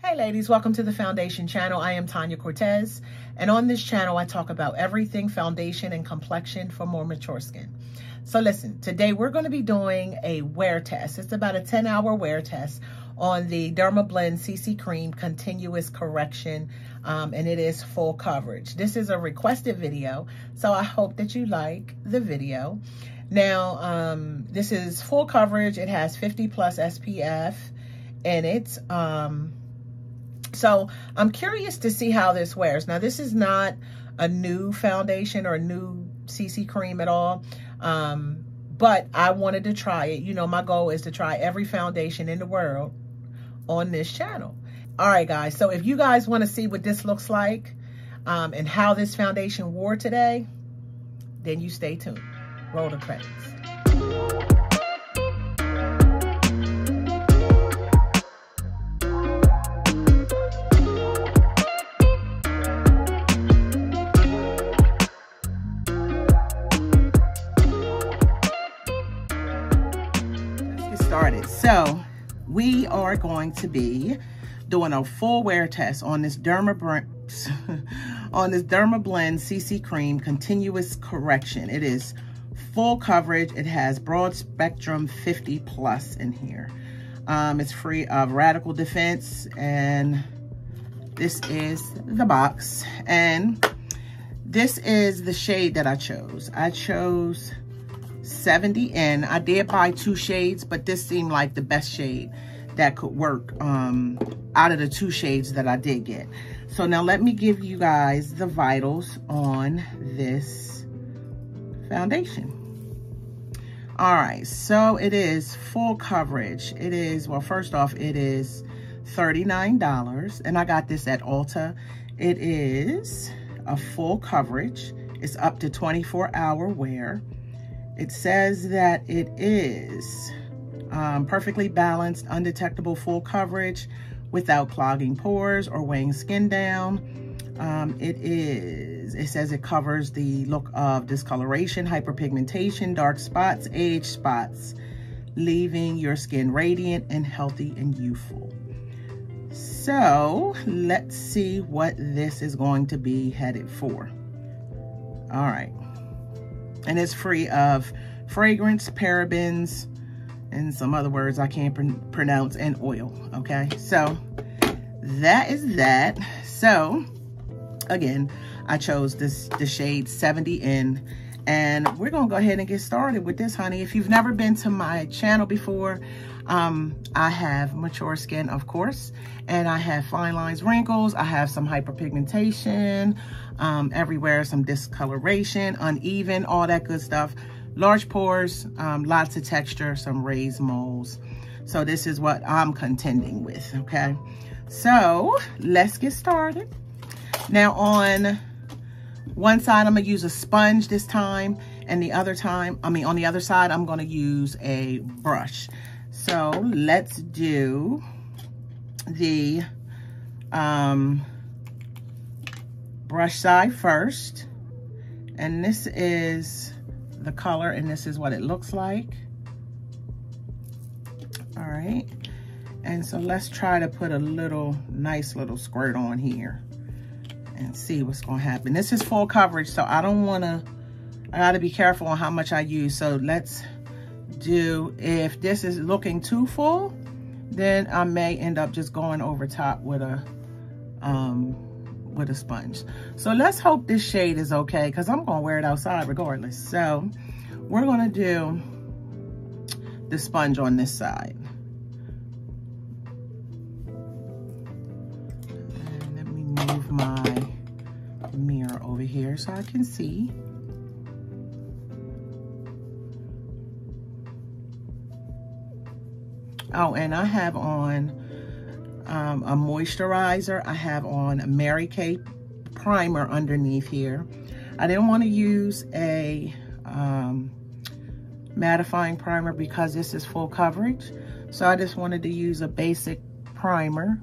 Hey ladies, welcome to the Foundation channel. I am Tanya Cortez, and on this channel I talk about everything foundation and complexion for more mature skin. So listen, today we're going to be doing a wear test. It's about a 10-hour wear test on the Dermablend CC Cream Continuous Correction, and it is full coverage. This is a requested video, so I hope that you like the video. Now, this is full coverage. It has 50 plus SPF in it. So I'm curious to see how this wears. Now, this is not a new foundation or a new CC cream at all, but I wanted to try it. You know, my goal is to try every foundation in the world on this channel. All right, guys. So if you guys want to see what this looks like and how this foundation wore today, then you stay tuned. Roll the credits. So we are going to be doing a full wear test on this Dermablend CC Cream Continuous Correction. It is full coverage. It has broad spectrum 50 plus in here. It's free of radical defense, and this is the box. And this is the shade that I chose. I chose 70N. I did buy 2 shades, but this seemed like the best shade that could work out of the 2 shades that I did get. So now let me give you guys the vitals on this foundation. All right, so it is full coverage. It is, well, first off, it is $39, and I got this at Ulta. It is a full coverage. It's up to 24-hour wear. It says that it is perfectly balanced, undetectable full coverage without clogging pores or weighing skin down. It says it covers the look of discoloration, hyperpigmentation, dark spots, age spots, leaving your skin radiant and healthy and youthful. So let's see what this is going to be headed for. All right. And it's free of fragrance, parabens, and some other words I can't pronounce, and oil, okay? So that is that. So again, I chose the shade 70N, and we're gonna go ahead and get started with this, honey. If you've never been to my channel before, I have mature skin, of course, and I have fine lines, wrinkles. I have some hyperpigmentation, everywhere, some discoloration, uneven, all that good stuff. Large pores, lots of texture, some raised moles. So this is what I'm contending with, okay? So let's get started. Now on one side, I'm gonna use a sponge this time, and on the other side, I'm gonna use a brush. So let's do the brush side first. And this is the color, and this is what it looks like. All right. And so let's try to put a nice little squirt on here and see what's going to happen. This is full coverage, so I got to be careful on how much I use. So let's do, if this is looking too full, then I may end up just going over top with a sponge. So let's hope this shade is okay, because I'm gonna wear it outside regardless. So we're gonna do the sponge on this side. And let me move my mirror over here so I can see. Oh, and I have on a moisturizer. I have on a Mercier primer underneath here. I didn't want to use a mattifying primer because this is full coverage. So I just wanted to use a basic primer.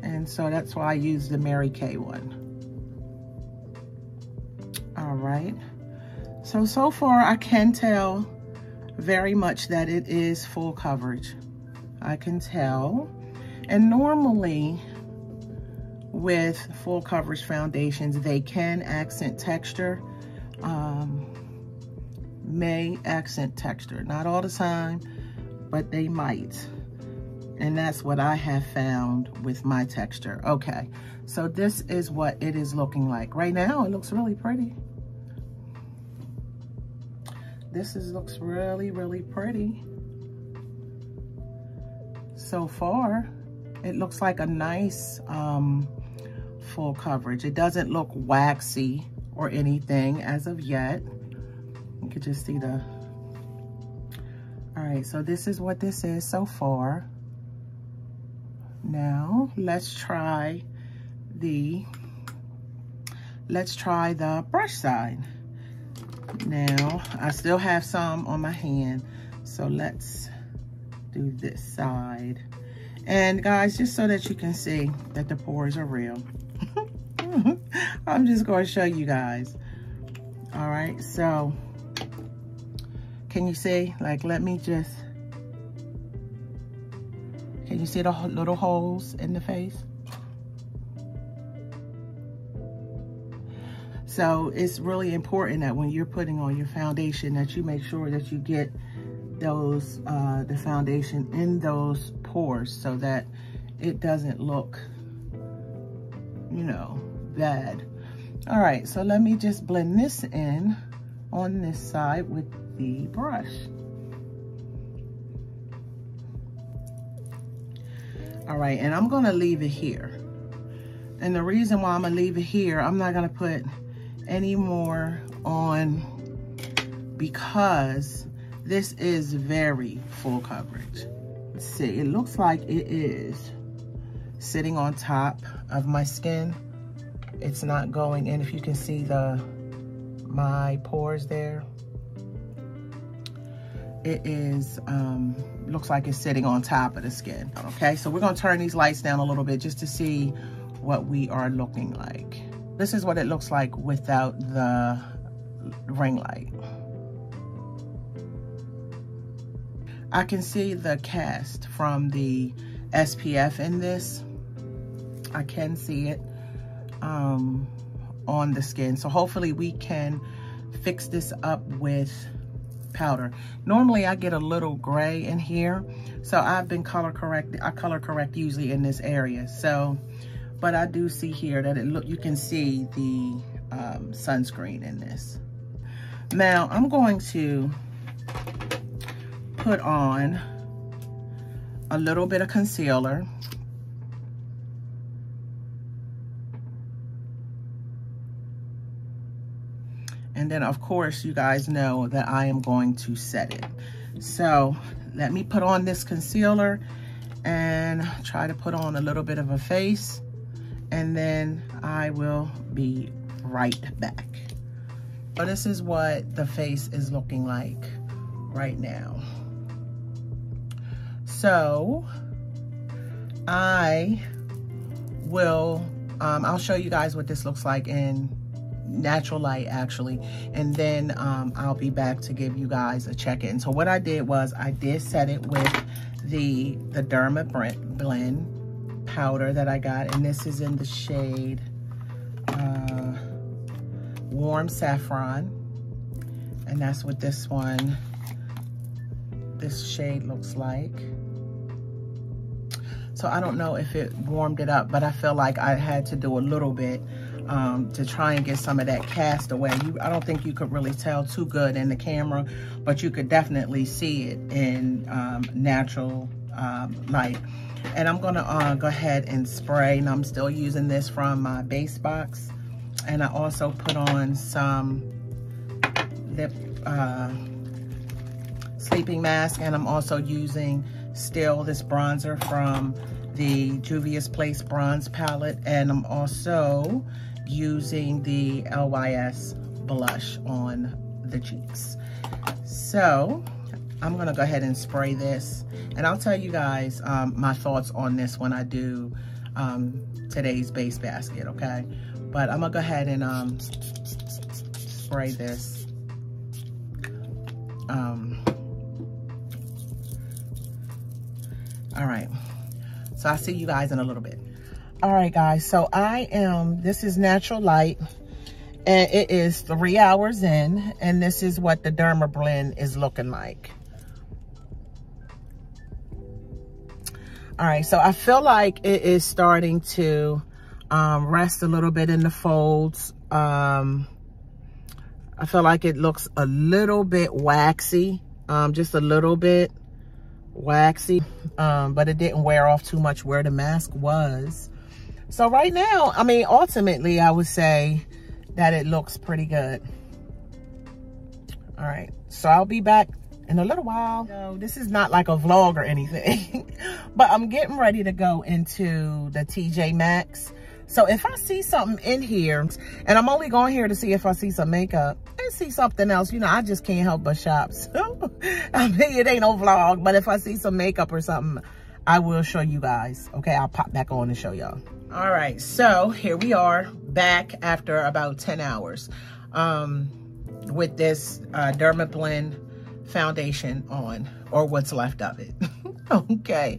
And so that's why I used the Mercier one. All right. So far I can tell very much that it is full coverage. I can tell. And normally with full coverage foundations, they can accent texture, may accent texture. Not all the time, but they might. And that's what I have found with my texture. Okay, so this is what it is looking like. Right now, it looks really pretty. Looks really, really pretty. So far, it looks like a nice full coverage. It doesn't look waxy or anything as of yet. You can just see the, all right, so this is what this is so far. Now, let's try the brush side. Now, I still have some on my hand, so let's do this side. And guys, just so that you can see that the pores are real, I'm just going to show you guys. All right, so can you see? Like, let me just, can you see the little holes in the face? So it's really important that when you're putting on your foundation that you make sure that you get those, the foundation in those pores so that it doesn't look, you know, bad. All right, so let me just blend this in on this side with the brush. All right, and I'm gonna leave it here. And the reason why I'm gonna leave it here, I'm not gonna put any more on because this is very full coverage. Let's see, it looks like it is sitting on top of my skin. It's not going in. If you can see my pores there, it is, looks like it's sitting on top of the skin. Okay, so we're gonna turn these lights down a little bit just to see what we are looking like. This is what it looks like without the ring light. I can see the cast from the SPF in this. I can see it on the skin. So hopefully we can fix this up with powder. Normally I get a little gray in here. So I've been color correct. I color correct usually in this area. So, but I do see here that you can see the sunscreen in this. Now I'm going to put on a little bit of concealer. And then of course you guys know that I am going to set it. So let me put on this concealer and try to put on a little bit of a face, and then I will be right back. So this is what the face is looking like right now. So I will, I'll show you guys what this looks like in natural light actually, and then I'll be back to give you guys a check-in. So what I did was I did set it with the Dermablend powder that I got, and this is in the shade Warm Saffron, and that's what this shade looks like. So I don't know if it warmed it up, but I feel like I had to do a little bit to try and get some of that cast away. I don't think you could really tell too good in the camera, but you could definitely see it in natural light. And I'm gonna go ahead and spray, and I'm still using this from my base box. And I also put on some lip sleeping mask, and I'm also using still this bronzer from the Juvia's Place bronze palette, and I'm also using the LYS blush on the cheeks. So I'm gonna go ahead and spray this, and I'll tell you guys my thoughts on this when I do today's base basket, okay? But I'm gonna go ahead and spray this. All right, So I'll see you guys in a little bit. All right, guys. So this is Natural Light. And it is 3 hours in. And this is what the Dermablend is looking like. All right. So I feel like it is starting to rest a little bit in the folds. I feel like it looks a little bit waxy. Just a little bit waxy, but it didn't wear off too much where the mask was. So right now, I mean, ultimately, I would say that it looks pretty good. All right, so I'll be back in a little while. So this is not like a vlog or anything, but I'm getting ready to go into the TJ Maxx. So if I see something in here, and I'm only going here to see if I see some makeup and see something else, you know, I just can't help but shop. So, I mean, it ain't no vlog, but if I see some makeup or something, I will show you guys. Okay, I'll pop back on and show y'all. All right, so here we are back after about 10 hours with this Dermablend foundation on, or what's left of it. Okay,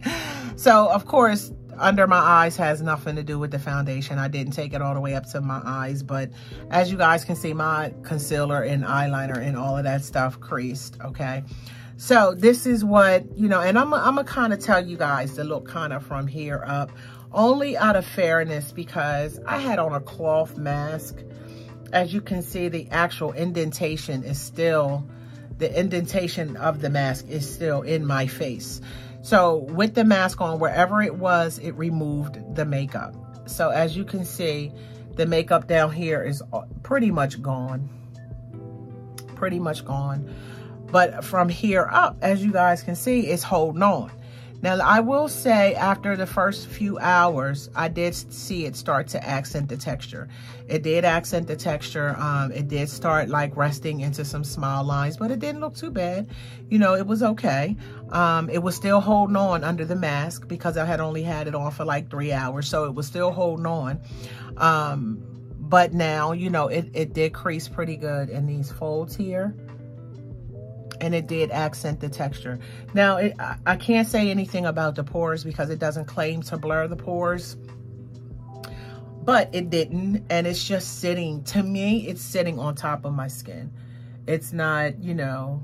so of course, under my eyes has nothing to do with the foundation. I didn't take it all the way up to my eyes, but as you guys can see, my concealer and eyeliner and all of that stuff creased, okay? So this is what, you know, and I'm gonna kind of tell you guys the look kind of from here up, only out of fairness, because I had on a cloth mask. As you can see, the actual indentation is still, the indentation of the mask is still in my face. So with the mask on, wherever it was, it removed the makeup. So as you can see, the makeup down here is pretty much gone. Pretty much gone. But from here up, as you guys can see, it's holding on. Now, I will say after the first few hours, I did see it start to accent the texture. It did accent the texture. It did start like resting into some smile lines, but it didn't look too bad. You know, it was okay. It was still holding on under the mask because I had only had it on for like 3 hours. So it was still holding on. But now, you know, it did crease pretty good in these folds here. And it did accent the texture. Now, I can't say anything about the pores because it doesn't claim to blur the pores. But it didn't. And it's just sitting, to me, it's sitting on top of my skin. It's not, you know,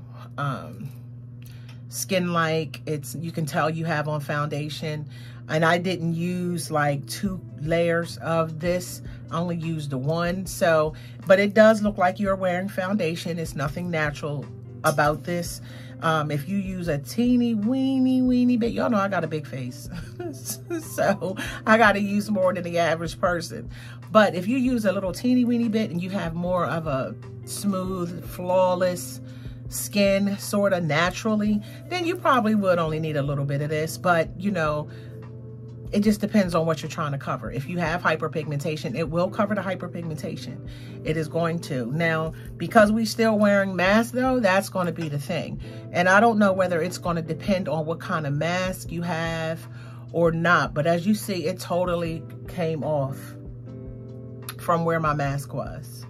skin-like. You can tell you have on foundation. And I didn't use like 2 layers of this. I only used the 1. So, but it does look like you're wearing foundation. It's nothing natural about this. If you use a teeny weeny bit, y'all know I got a big face. So I got to use more than the average person. But if you use a little teeny weeny bit and you have more of a smooth, flawless skin sort of naturally, then you probably would only need a little bit of this. But, you know, it just depends on what you're trying to cover. If you have hyperpigmentation, it will cover the hyperpigmentation. It is going to. Now, because we're still wearing masks though, that's going to be the thing. And I don't know whether it's going to depend on what kind of mask you have or not. But as you see, it totally came off from where my mask was.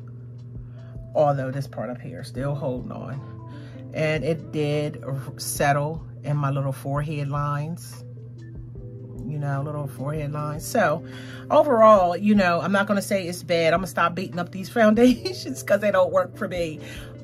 Although this part up here is still holding on. And it did settle in my little forehead lines. You know, little forehead lines. So overall, you know, I'm not going to say it's bad. I'm going to stop beating up these foundations because they don't work for me.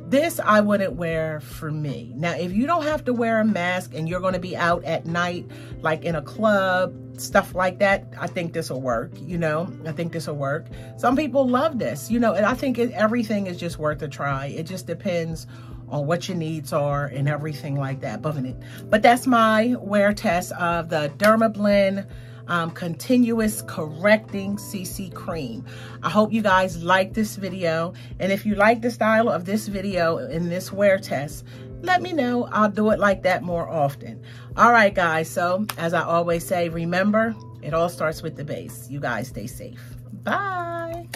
This I wouldn't wear for me. Now, if you don't have to wear a mask and you're going to be out at night, like in a club, stuff like that, I think this will work. You know, I think this will work. Some people love this, you know, and I think everything is just worth a try. It just depends on what your needs are and everything like that. But that's my wear test of the Dermablend Continuous Correcting CC Cream. I hope you guys like this video. And if you like the style of this video in this wear test, let me know. I'll do it like that more often. All right, guys. So as I always say, remember, it all starts with the base. You guys stay safe. Bye.